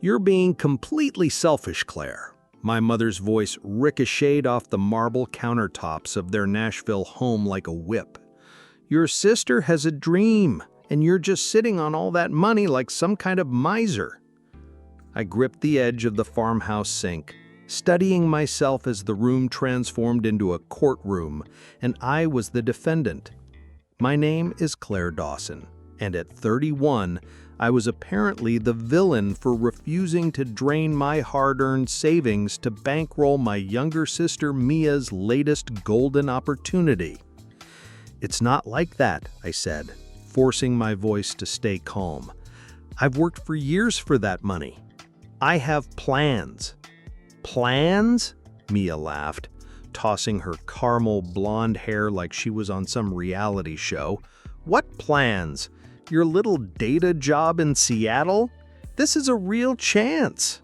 "You're being completely selfish, Claire." My mother's voice ricocheted off the marble countertops of their Nashville home like a whip. "Your sister has a dream, and you're just sitting on all that money like some kind of miser." I gripped the edge of the farmhouse sink, studying myself as the room transformed into a courtroom, and I was the defendant. My name is Claire Dawson, and at 31, I was apparently the villain for refusing to drain my hard-earned savings to bankroll my younger sister Mia's latest golden opportunity. "It's not like that," I said, forcing my voice to stay calm. "I've worked for years for that money. I have plans." "Plans?" Mia laughed, tossing her caramel blonde hair like she was on some reality show. "What plans? Your little data job in Seattle? This is a real chance."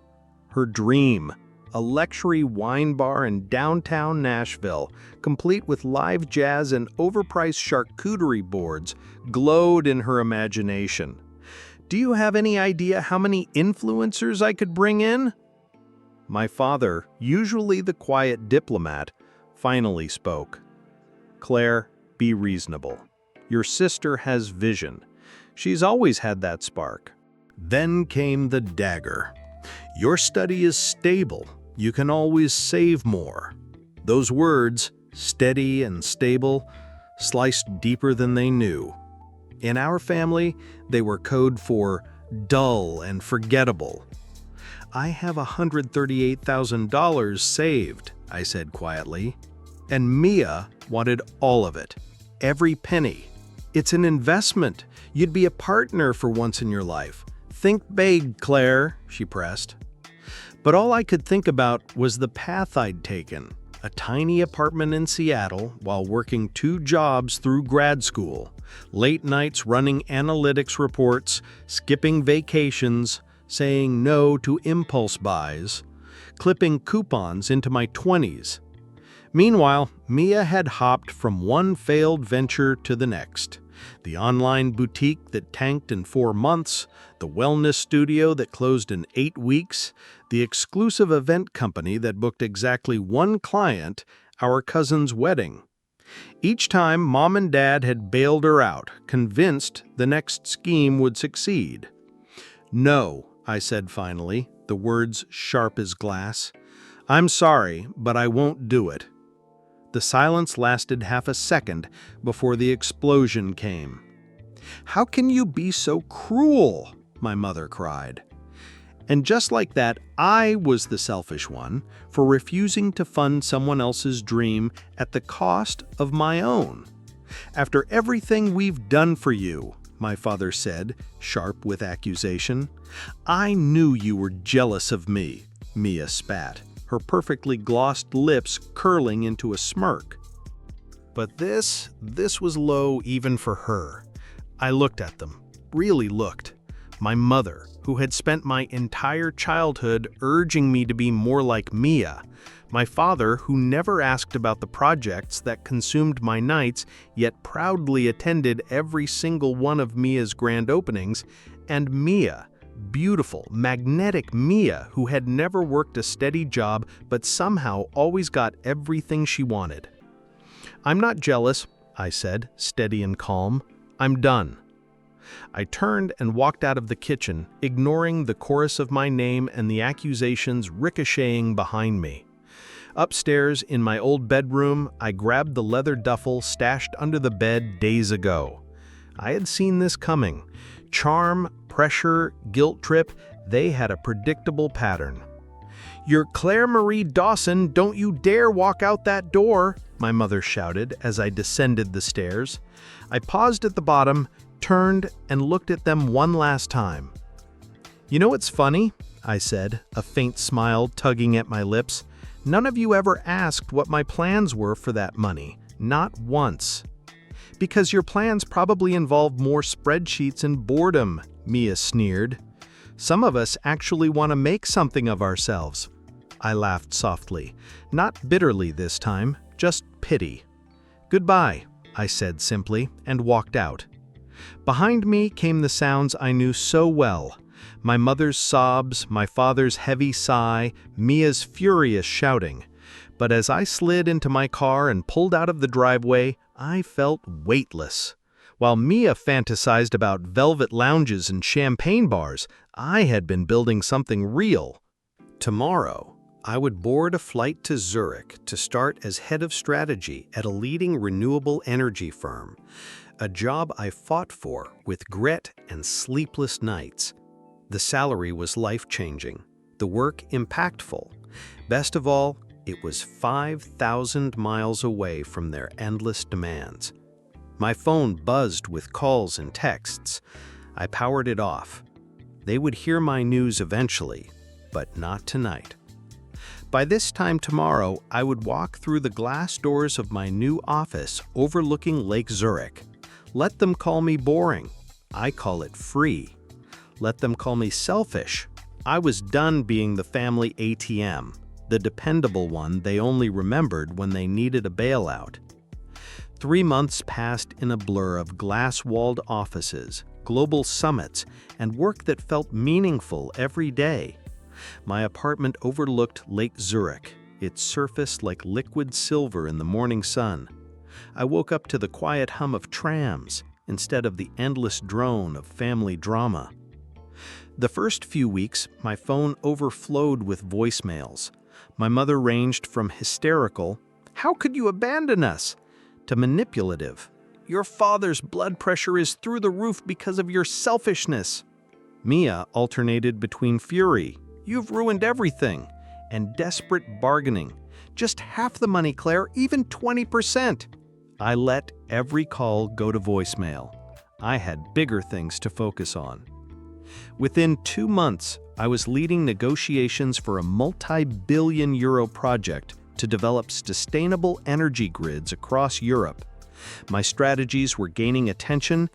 Her dream, a luxury wine bar in downtown Nashville, complete with live jazz and overpriced charcuterie boards, glowed in her imagination. "Do you have any idea how many influencers I could bring in?" My father, usually the quiet diplomat, finally spoke. "Claire, be reasonable. Your sister has vision. She's always had that spark." Then came the dagger. "Your study is stable. You can always save more." Those words, steady and stable, sliced deeper than they knew. In our family, they were code for dull and forgettable. "I have $138,000 saved," I said quietly. And Mia wanted all of it, every penny. "It's an investment. You'd be a partner for once in your life. Think big, Claire," she pressed. But all I could think about was the path I'd taken. A tiny apartment in Seattle while working 2 jobs through grad school. Late nights running analytics reports, skipping vacations, saying no to impulse buys, clipping coupons into my 20s. Meanwhile, Mia had hopped from one failed venture to the next. The online boutique that tanked in 4 months, the wellness studio that closed in 8 weeks, the exclusive event company that booked exactly 1 client, our cousin's wedding. Each time, Mom and Dad had bailed her out, convinced the next scheme would succeed. "No," I said finally, the words sharp as glass. "I'm sorry, but I won't do it." The silence lasted half a second before the explosion came. "How can you be so cruel?" my mother cried. And just like that, I was the selfish one for refusing to fund someone else's dream at the cost of my own. "After everything we've done for you," my father said, sharp with accusation. "I knew you were jealous of me," Mia spat, her perfectly glossed lips curling into a smirk. But this was low even for her. I looked at them, really looked. My mother, who had spent my entire childhood urging me to be more like Mia. My father, who never asked about the projects that consumed my nights, yet proudly attended every single one of Mia's grand openings. And Mia, beautiful, magnetic Mia, who had never worked a steady job but somehow always got everything she wanted. "I'm not jealous," I said, steady and calm. "I'm done." I turned and walked out of the kitchen, ignoring the chorus of my name and the accusations ricocheting behind me. Upstairs, in my old bedroom, I grabbed the leather duffel stashed under the bed days ago. I had seen this coming. Charm, pressure, guilt trip, they had a predictable pattern. "You're Claire Marie Dawson, don't you dare walk out that door," my mother shouted as I descended the stairs. I paused at the bottom, turned, and looked at them one last time. "You know what's funny?" I said, a faint smile tugging at my lips. "None of you ever asked what my plans were for that money. Not once." "Because your plans probably involve more spreadsheets and boredom," Mia sneered. "Some of us actually want to make something of ourselves." I laughed softly, not bitterly this time, just pity. "Goodbye," I said simply, and walked out. Behind me came the sounds I knew so well, My mother's sobs, my father's heavy sigh, Mia's furious shouting. But as I slid into my car and pulled out of the driveway, I felt weightless. While Mia fantasized about velvet lounges and champagne bars, I had been building something real. Tomorrow, I would board a flight to Zurich to start as head of strategy at a leading renewable energy firm, a job I fought for with grit and sleepless nights. The salary was life-changing, the work impactful. Best of all, it was 5,000 miles away from their endless demands. My phone buzzed with calls and texts. I powered it off. They would hear my news eventually, but not tonight. By this time tomorrow, I would walk through the glass doors of my new office overlooking Lake Zurich. Let them call me boring. I call it free. Let them call me selfish. I was done being the family ATM, the dependable one they only remembered when they needed a bailout. 3 months passed in a blur of glass-walled offices, global summits, and work that felt meaningful every day. My apartment overlooked Lake Zurich, its surface like liquid silver in the morning sun. I woke up to the quiet hum of trams instead of the endless drone of family drama. The first few weeks, my phone overflowed with voicemails. My mother ranged from hysterical, "How could you abandon us?" to manipulative, "Your father's blood pressure is through the roof because of your selfishness." Mia alternated between fury, "You've ruined everything," and desperate bargaining, "Just half the money, Claire, even 20%. I let every call go to voicemail. I had bigger things to focus on. Within 2 months, I was leading negotiations for a multi-billion-euro project to develop sustainable energy grids across Europe. My strategies were gaining attention,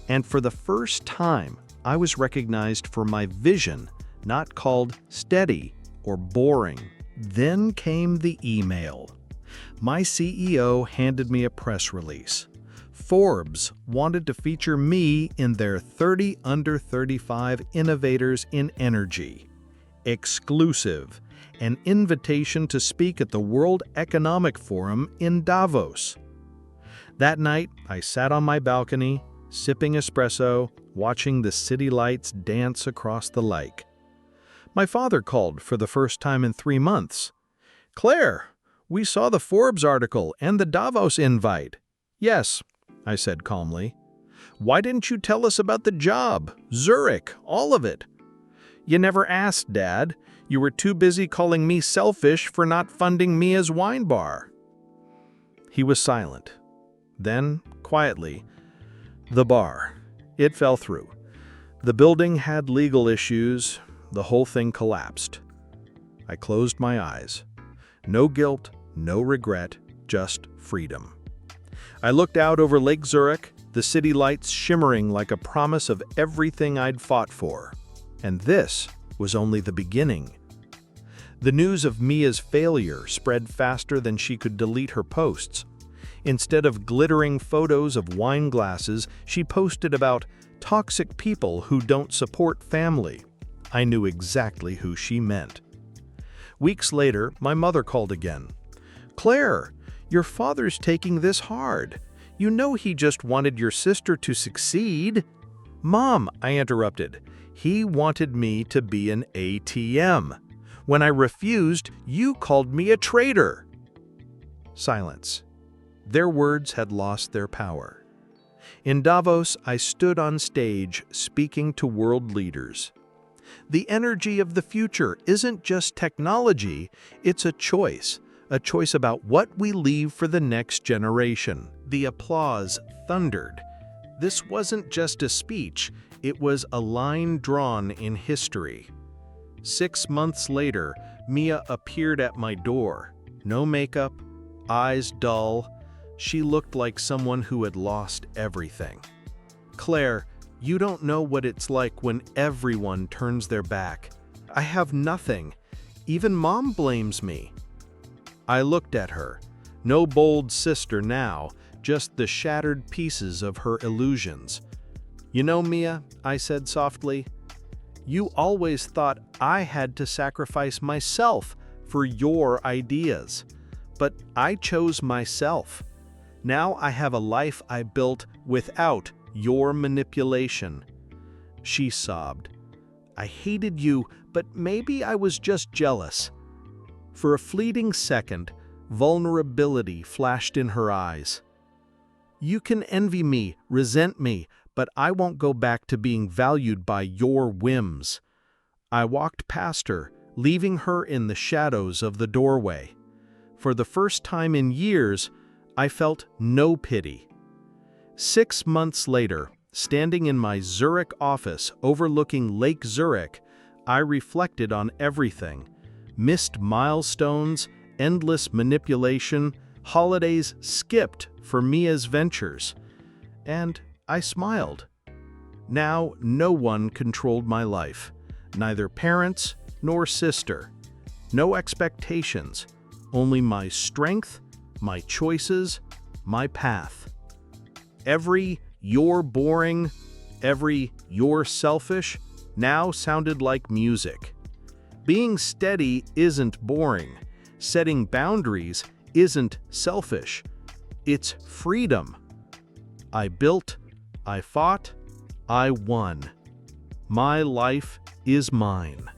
and for the first time, I was recognized for my vision, not called steady or boring. Then came the email. My CEO handed me a press release. Forbes wanted to feature me in their 30 under 35 innovators in energy. Exclusive, an invitation to speak at the World Economic Forum in Davos. That night, I sat on my balcony, sipping espresso, watching the city lights dance across the lake. My father called for the first time in 3 months. "Claire, we saw the Forbes article and the Davos invite." "Yes," I said calmly. "Why didn't you tell us about the job, Zurich, all of it?" "You never asked, Dad. You were too busy calling me selfish for not funding Mia's wine bar." He was silent. Then, quietly, "The bar. It fell through. The building had legal issues. The whole thing collapsed." I closed my eyes. No guilt, no regret, just freedom. I looked out over Lake Zurich, the city lights shimmering like a promise of everything I'd fought for. And this was only the beginning. The news of Mia's failure spread faster than she could delete her posts. Instead of glittering photos of wine glasses, she posted about toxic people who don't support family. I knew exactly who she meant. Weeks later, my mother called again. "Claire, your father's taking this hard. You know he just wanted your sister to succeed." "Mom," I interrupted, "he wanted me to be an ATM. When I refused, you called me a traitor." Silence. Their words had lost their power. In Davos, I stood on stage speaking to world leaders. The energy of the future isn't just technology, it's a choice about what we leave for the next generation. The applause thundered. This wasn't just a speech, it was a line drawn in history. 6 months later, Mia appeared at my door. No makeup, eyes dull. She looked like someone who had lost everything. "Claire, you don't know what it's like when everyone turns their back. I have nothing. Even Mom blames me." I looked at her. No bold sister now, just the shattered pieces of her illusions. "You know, Mia," I said softly, You always thought I had to sacrifice myself for your ideas. But I chose myself. Now I have a life I built without your manipulation." She sobbed. "I hated you, but maybe I was just jealous." For a fleeting second, vulnerability flashed in her eyes. "You can envy me, resent me, but I won't go back to being valued by your whims." I walked past her, leaving her in the shadows of the doorway. For the first time in years, I felt no pity. 6 months later, standing in my Zurich office overlooking Lake Zurich, I reflected on everything: missed milestones, endless manipulation, holidays skipped for Mia's ventures. And I smiled. Now no one controlled my life, neither parents nor sister. No expectations, only my strength, my choices, my path. Every "you're boring," every "you're selfish" now sounded like music. Being steady isn't boring. Setting boundaries isn't selfish. It's freedom. I built, I fought, I won. My life is mine.